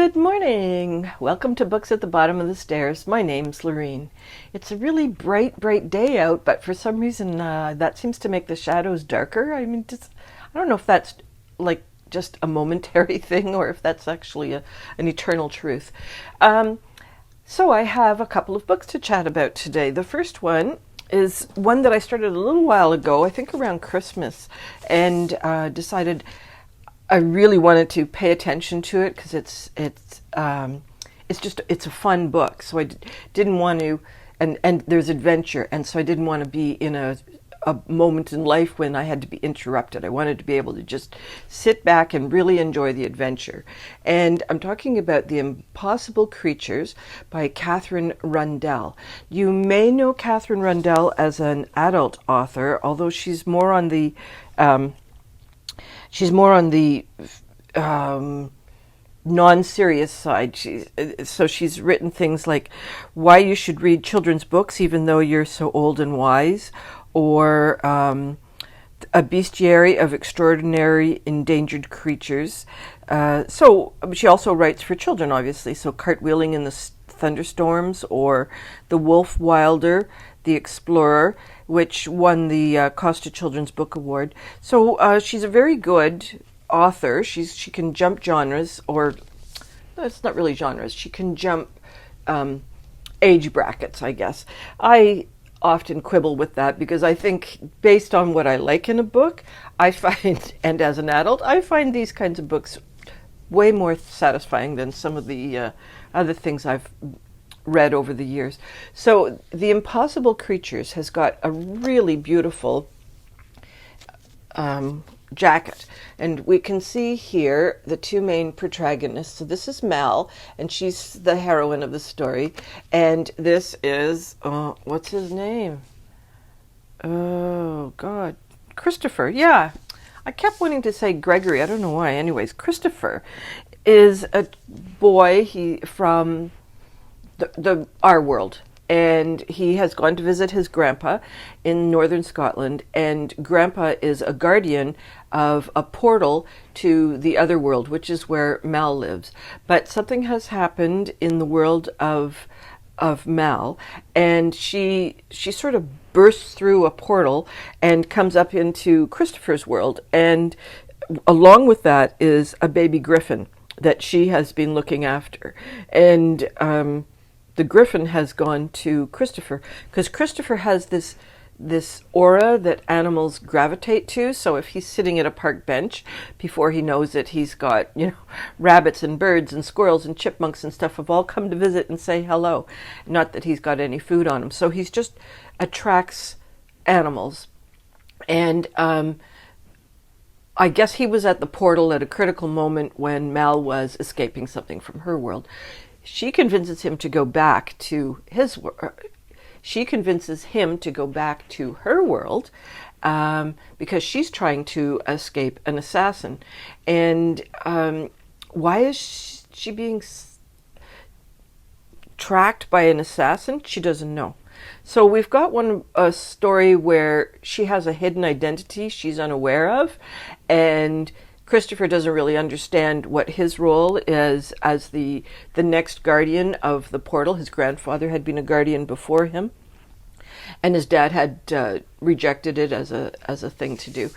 Good morning. Welcome to Books at the Bottom of the Stairs. My name's Lorene. It's a really bright day out, but for some reason that seems to make the shadows darker. I don't know if that's like just a momentary thing or if that's actually an eternal truth. So I have a couple of books to chat about today. The first one is one that I started a little while ago, I think around Christmas, and decided I really wanted to pay attention to it because it's a fun book. So I didn't want to, and there's adventure, and so I didn't want to be in a moment in life when I had to be interrupted. I wanted to be able to just sit back and really enjoy the adventure. And I'm talking about The Impossible Creatures by Katherine Rundell. You may know Katherine Rundell as an adult author, although she's more on the non-serious side. She's written things like Why You Should Read Children's Books Even Though You're So Old and Wise, or A Bestiary of Extraordinary Endangered Creatures. So she also writes for children, obviously. So Cartwheeling in the Thunderstorms, or The Wolf Wilder, The Explorer, which won the Costa Children's Book Award. So she's a very good author. She can jump genres, or it's not really genres. She can jump age brackets, I guess. I often quibble with that because I think based on what I like in a book, I find, and as an adult, I find these kinds of books way more satisfying than some of the other things I've read over the years. So The Impossible Creatures has got a really beautiful jacket, and we can see here the two main protagonists. So this is Mal, and she's the heroine of the story, and this is what's his name? Oh God, Christopher. Yeah, I kept wanting to say Gregory. I don't know why. Anyways, Christopher is a boy from our world, and he has gone to visit his grandpa in northern Scotland, and grandpa is a guardian of a portal to the other world, which is where Mal lives. But something has happened in the world of Mal, and she sort of bursts through a portal and comes up into Christopher's world, and along with that is a baby griffin that she has been looking after. And the griffin has gone to Christopher because Christopher has this aura that animals gravitate to. So if he's sitting at a park bench, before he knows it, he's got, rabbits and birds and squirrels and chipmunks and stuff have all come to visit and say hello. Not that he's got any food on him. So he's just attracts animals. And I guess he was at the portal at a critical moment when Mal was escaping something from her world. She convinces him to go back to his world. She convinces him to go back to her world because she's trying to escape an assassin. And why is she being tracked by an assassin? She doesn't know. So we've got a story where she has a hidden identity she's unaware of, and Christopher doesn't really understand what his role is as the next guardian of the portal. His grandfather had been a guardian before him, and his dad had rejected it as a thing to do.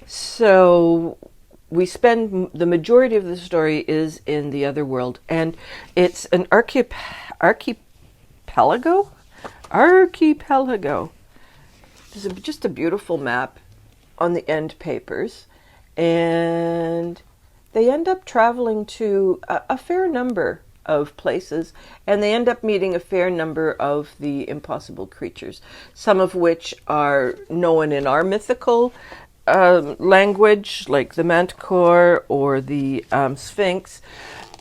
So we spend the majority of the story is in the other world, and it's an archipelago. There's just a beautiful map on the end papers. And they end up traveling to a fair number of places, and they end up meeting a fair number of the impossible creatures, some of which are known in our mythical language, like the manticore or the sphinx,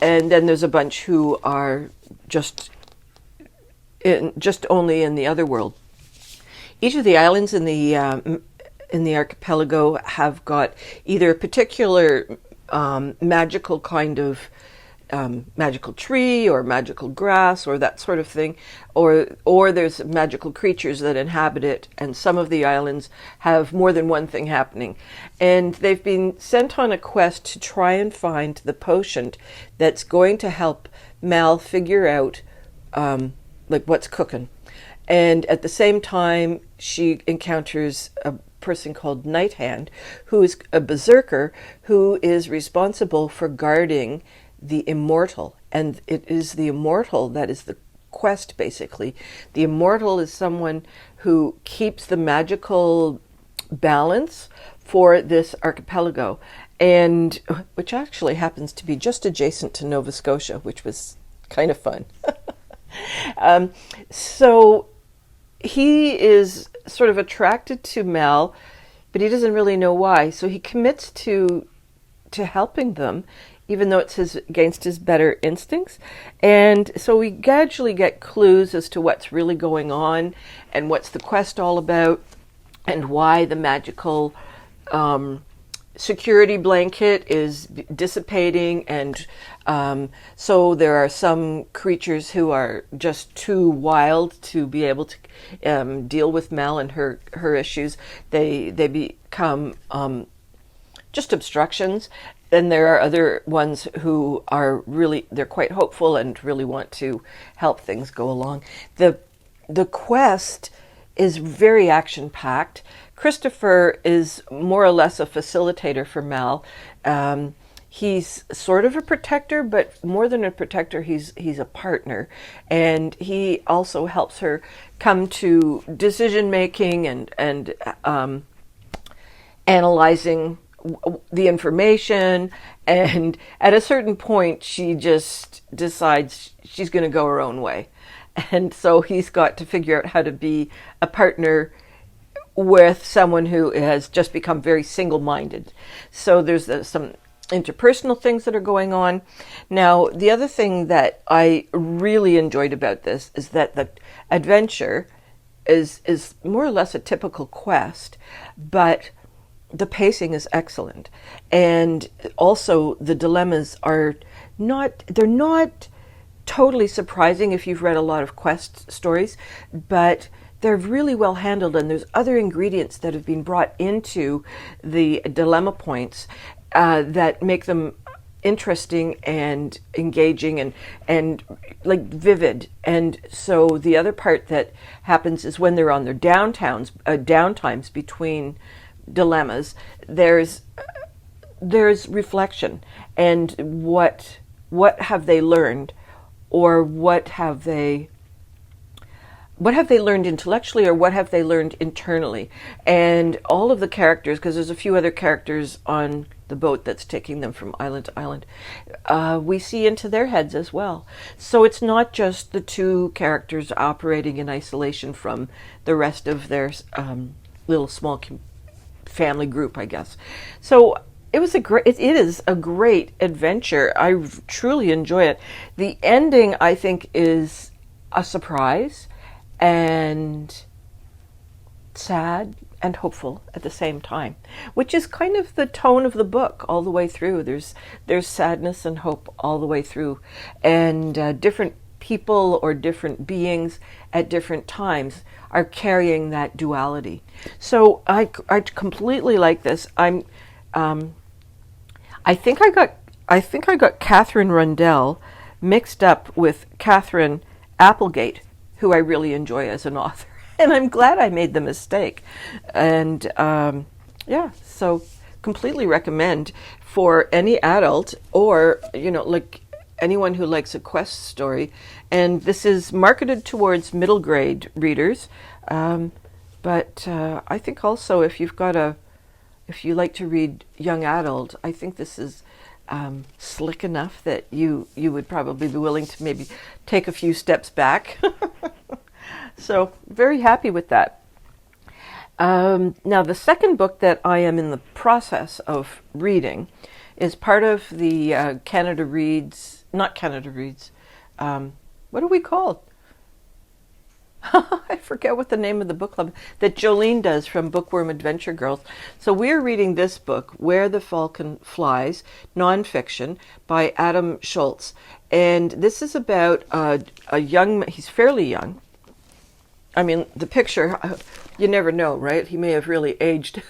and then there's a bunch who are just only in the other world. Each of the islands in the archipelago have got either a particular magical kind of magical tree or magical grass or that sort of thing, or there's magical creatures that inhabit it, and some of the islands have more than one thing happening. And they've been sent on a quest to try and find the potion that's going to help Mal figure out like what's cooking. And at the same time, she encounters a person called Night Hand, who is a berserker who is responsible for guarding the immortal. And it is the immortal that is the quest, basically. The immortal is someone who keeps the magical balance for this archipelago, and which actually happens to be just adjacent to Nova Scotia, which was kind of fun. So he is sort of attracted to Mal, but he doesn't really know why. So he commits to helping them, even though it's against his better instincts. And so we gradually get clues as to what's really going on and what's the quest all about, and why the magical security blanket is dissipating. And so there are some creatures who are just too wild to be able to deal with Mal and her issues. They become just obstructions. Then there are other ones who are they're quite hopeful and really want to help things go along. The quest is very action-packed. Christopher is more or less a facilitator for Mal. He's sort of a protector, but more than a protector, he's a partner. And he also helps her come to decision-making and analyzing the information. And at a certain point, she just decides she's going to go her own way. And so he's got to figure out how to be a partner with someone who has just become very single-minded. So there's some interpersonal things that are going on. Now, the other thing that I really enjoyed about this is that the adventure is more or less a typical quest, but the pacing is excellent. And also the dilemmas are not totally surprising if you've read a lot of quest stories, but they're really well handled, and there's other ingredients that have been brought into the dilemma points that make them interesting and engaging and like vivid. And so the other part that happens is when they're on their downtimes between dilemmas, there's reflection, and what have they learned, or what have they learned intellectually, or what have they learned internally. And all of the characters, because there's a few other characters on the boat that's taking them from island to island, we see into their heads as well. So it's not just the two characters operating in isolation from the rest of their little small family group, I guess. So it is a great adventure. I truly enjoy it. The ending, I think, is a surprise and sad and hopeful at the same time, which is kind of the tone of the book all the way through. There's sadness and hope all the way through, and different people or different beings at different times are carrying that duality. So I completely like this. I think I got Katherine Rundell mixed up with Catherine Applegate, who I really enjoy as an author, and I'm glad I made the mistake. And so completely recommend for any adult, or like anyone who likes a quest story. And this is marketed towards middle grade readers, but I think also if you like to read young adult, I think this is slick enough that you would probably be willing to maybe take a few steps back. So very happy with that. Now the second book that I am in the process of reading is part of the Canada Reads, not Canada Reads, what are we called? I forget what the name of the book club that Jolene does from Bookworm Adventure Girls. So we're reading this book, Where the Falcon Flies, nonfiction by Adam Shoalts. And this is about a young, he's fairly young. I mean, the picture, you never know, right? He may have really aged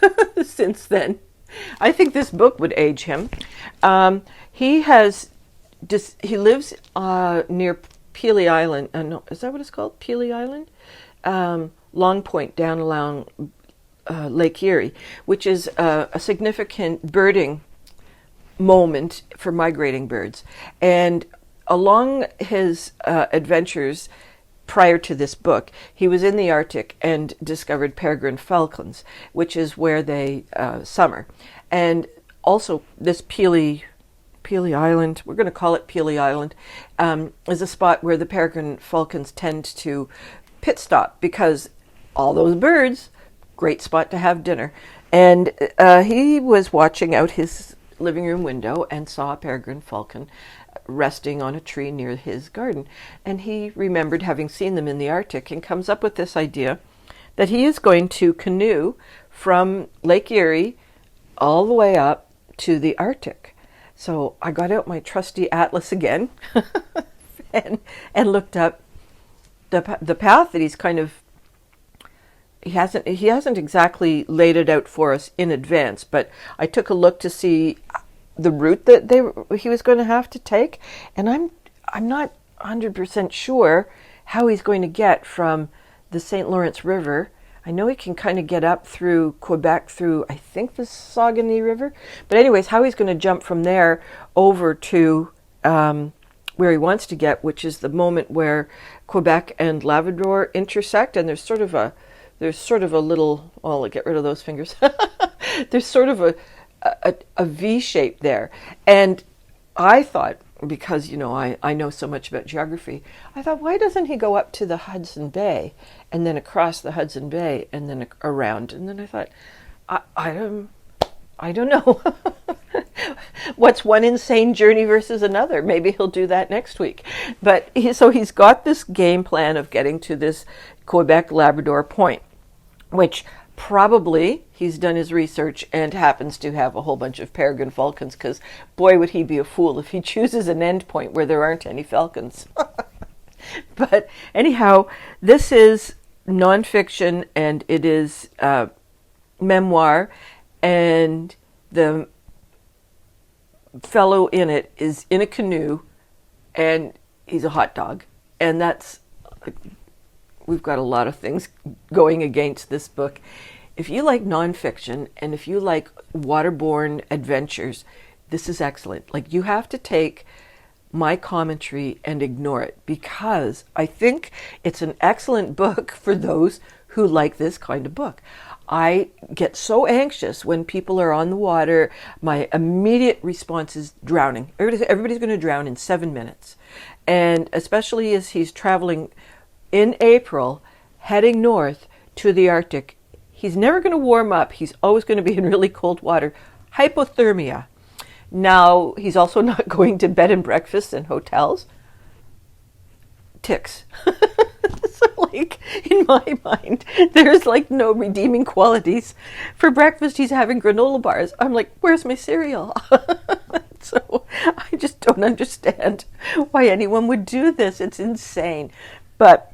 since then. I think this book would age him. He lives near Pelee Island. No, is that what it's called? Pelee Island? Long Point down along Lake Erie, which is a significant birding moment for migrating birds. And along his adventures prior to this book, he was in the Arctic and discovered peregrine falcons, which is where they summer. And also this Pelee Island, we're going to call it Pelee Island, is a spot where the peregrine falcons tend to pit stop because all those birds, great spot to have dinner. And he was watching out his living room window and saw a peregrine falcon resting on a tree near his garden. And he remembered having seen them in the Arctic and comes up with this idea that he is going to canoe from Lake Erie all the way up to the Arctic. So I got out my trusty atlas again and looked up the path that he's kind of, he hasn't exactly laid it out for us in advance, but I took a look to see the route that he was going to have to take, and I'm not 100% sure how he's going to get from the St. Lawrence River. I know he can kind of get up through Quebec through, I think, the Saguenay River. But anyways, how he's going to jump from there over to where he wants to get, which is the moment where Quebec and Labrador intersect, and there's sort of a little, oh, I'll get rid of those fingers. There's sort of a V shape there. And I thought, because, I know so much about geography, I thought, why doesn't he go up to the Hudson Bay and then across the Hudson Bay and then around? And then I thought, I don't know. What's one insane journey versus another? Maybe he'll do that next week. But so he's got this game plan of getting to this Quebec-Labrador point, which probably he's done his research and happens to have a whole bunch of peregrine falcons, because boy, would he be a fool if he chooses an end point where there aren't any falcons. But anyhow, this is nonfiction, and it is memoir, and the fellow in it is in a canoe, and he's a hot dog. And we've got a lot of things going against this book. If you like nonfiction and if you like waterborne adventures, this is excellent. Like, you have to take my commentary and ignore it, because I think it's an excellent book for those who like this kind of book. I get so anxious when people are on the water. My immediate response is drowning. Everybody's going to drown in 7 minutes. And especially as he's traveling in April, heading north to the Arctic, he's never going to warm up. He's always going to be in really cold water. Hypothermia. Now, he's also not going to bed and breakfast in hotels. Ticks. So, like, in my mind, there's like no redeeming qualities. For breakfast, he's having granola bars. I'm like, where's my cereal? So I just don't understand why anyone would do this. It's insane. But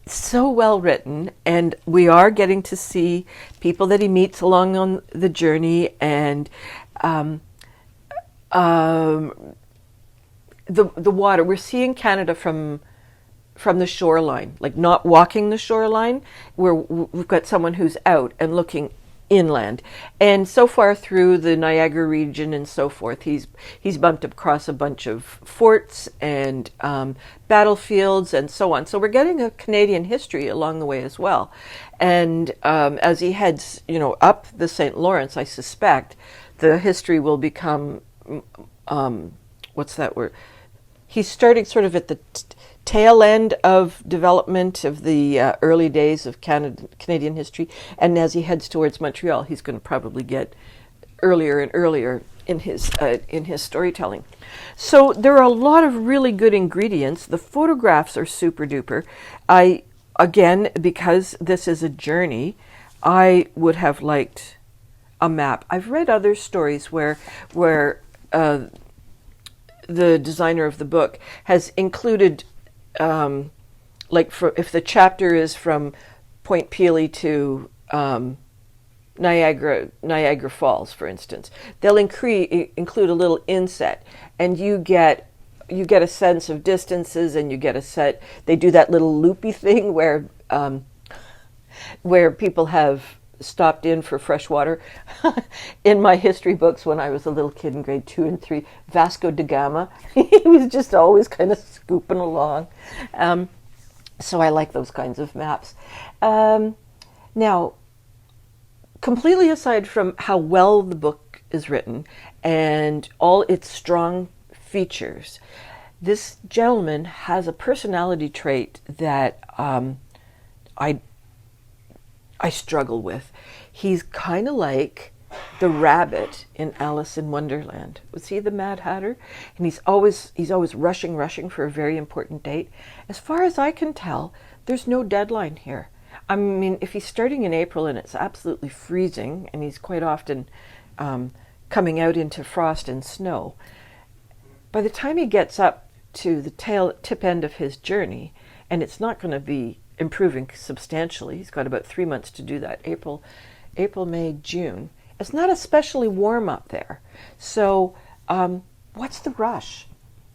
so well written, and we are getting to see people that he meets along on the journey, and the water. We're seeing Canada from the shoreline, like not walking the shoreline, where we've got someone who's out and looking inland. And so far through the Niagara region and so forth, he's bumped across a bunch of forts and battlefields and so on. So we're getting a Canadian history along the way as well. And as he heads, up the St. Lawrence, I suspect the history will become, what's that word? He's starting sort of at the tail end of development of the early days of Canadian history, and as he heads towards Montreal, he's going to probably get earlier and earlier in his storytelling. So there are a lot of really good ingredients. The photographs are super duper. I again, because this is a journey, I would have liked a map. I've read other stories where the designer of the book has included, if the chapter is from Point Pelee to Niagara Falls, for instance, they'll include a little inset, and you get a sense of distances, and they do that little loopy thing where people have stopped in for fresh water. In my history books when I was a little kid in grade 2 and 3, Vasco da Gama, he was just always kind of scooping along. So I like those kinds of maps. Now, completely aside from how well the book is written and all its strong features, this gentleman has a personality trait that I struggle with. He's kind of like the rabbit in Alice in Wonderland. Was he the Mad Hatter? And he's always rushing for a very important date. As far as I can tell, there's no deadline here. I mean, if he's starting in April and it's absolutely freezing, and he's quite often coming out into frost and snow, by the time he gets up to the tip end of his journey, and it's not going to be improving substantially, he's got about 3 months to do that, April, May, June. It's not especially warm up there. So what's the rush?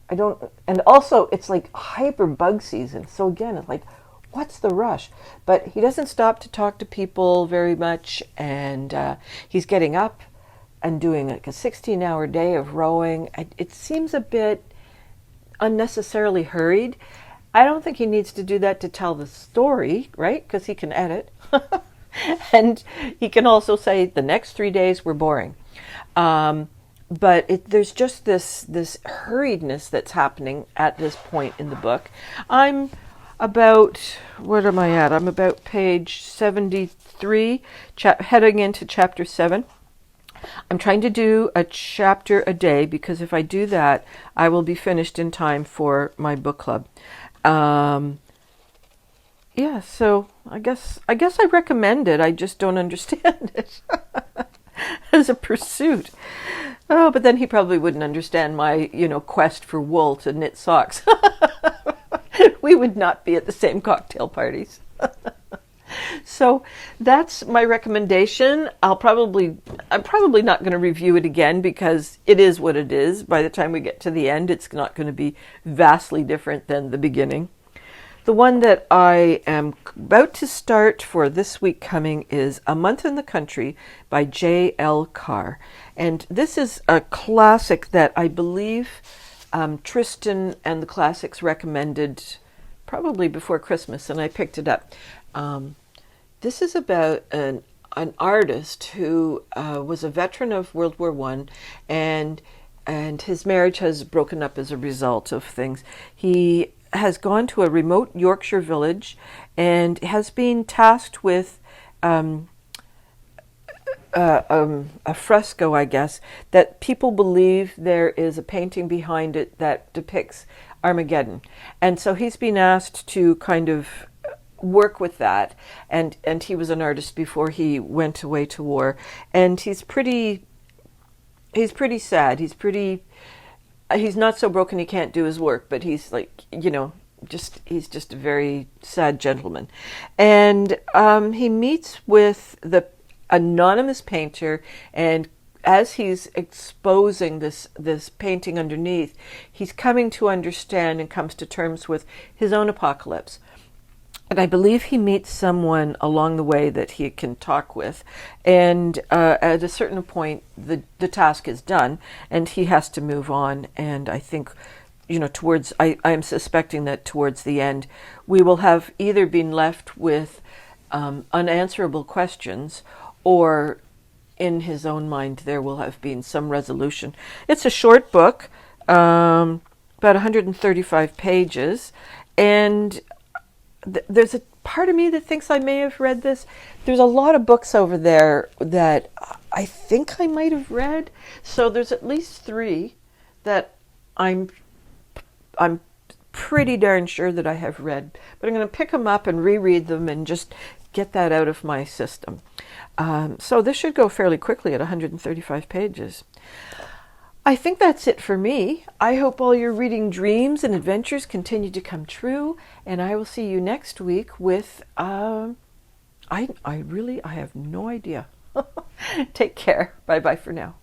And also it's like hyper bug season. So again, it's like, what's the rush? But he doesn't stop to talk to people very much, and he's getting up and doing like a 16-hour day of rowing. It seems a bit unnecessarily hurried. I don't think he needs to do that to tell the story, right? Because he can edit. And he can also say the next 3 days were boring. But there's just this hurriedness that's happening at this point in the book. I'm about, what am I at? I'm about page 73, heading into chapter 7. I'm trying to do a chapter a day, because if I do that, I will be finished in time for my book club. Yeah, so I guess I recommend it. I just don't understand it as a pursuit. Oh, but then he probably wouldn't understand my, quest for wool to knit socks. We would not be at the same cocktail parties. So that's my recommendation. I'm probably not going to review it again, because it is what it is. By the time we get to the end, it's not going to be vastly different than the beginning. The one that I am about to start for this week coming is A Month in the Country by J.L. Carr. And this is a classic that I believe Tristan and the Classics recommended probably before Christmas, and I picked it up. This is about an artist who was a veteran of World War I, and his marriage has broken up as a result of things. He has gone to a remote Yorkshire village and has been tasked with a fresco, I guess, that people believe there is a painting behind it that depicts Armageddon. And so he's been asked to kind of work with that, and he was an artist before he went away to war, and he's pretty sad. He's not so broken he can't do his work, but he's like, he's just a very sad gentleman. And he meets with the anonymous painter, and as he's exposing this painting underneath, he's coming to understand and comes to terms with his own apocalypse. And I believe he meets someone along the way that he can talk with. And at a certain point, the task is done, and he has to move on. And I think, I'm suspecting that towards the end, we will have either been left with unanswerable questions, or in his own mind, there will have been some resolution. It's a short book, about 135 pages, and there's a part of me that thinks I may have read this. There's a lot of books over there that I think I might have read. So there's at least 3 that I'm pretty darn sure that I have read. But I'm going to pick them up and reread them and just get that out of my system. So this should go fairly quickly at 135 pages. I think that's it for me. I hope all your reading dreams and adventures continue to come true, and I will see you next week with, I have no idea. Take care. Bye-bye for now.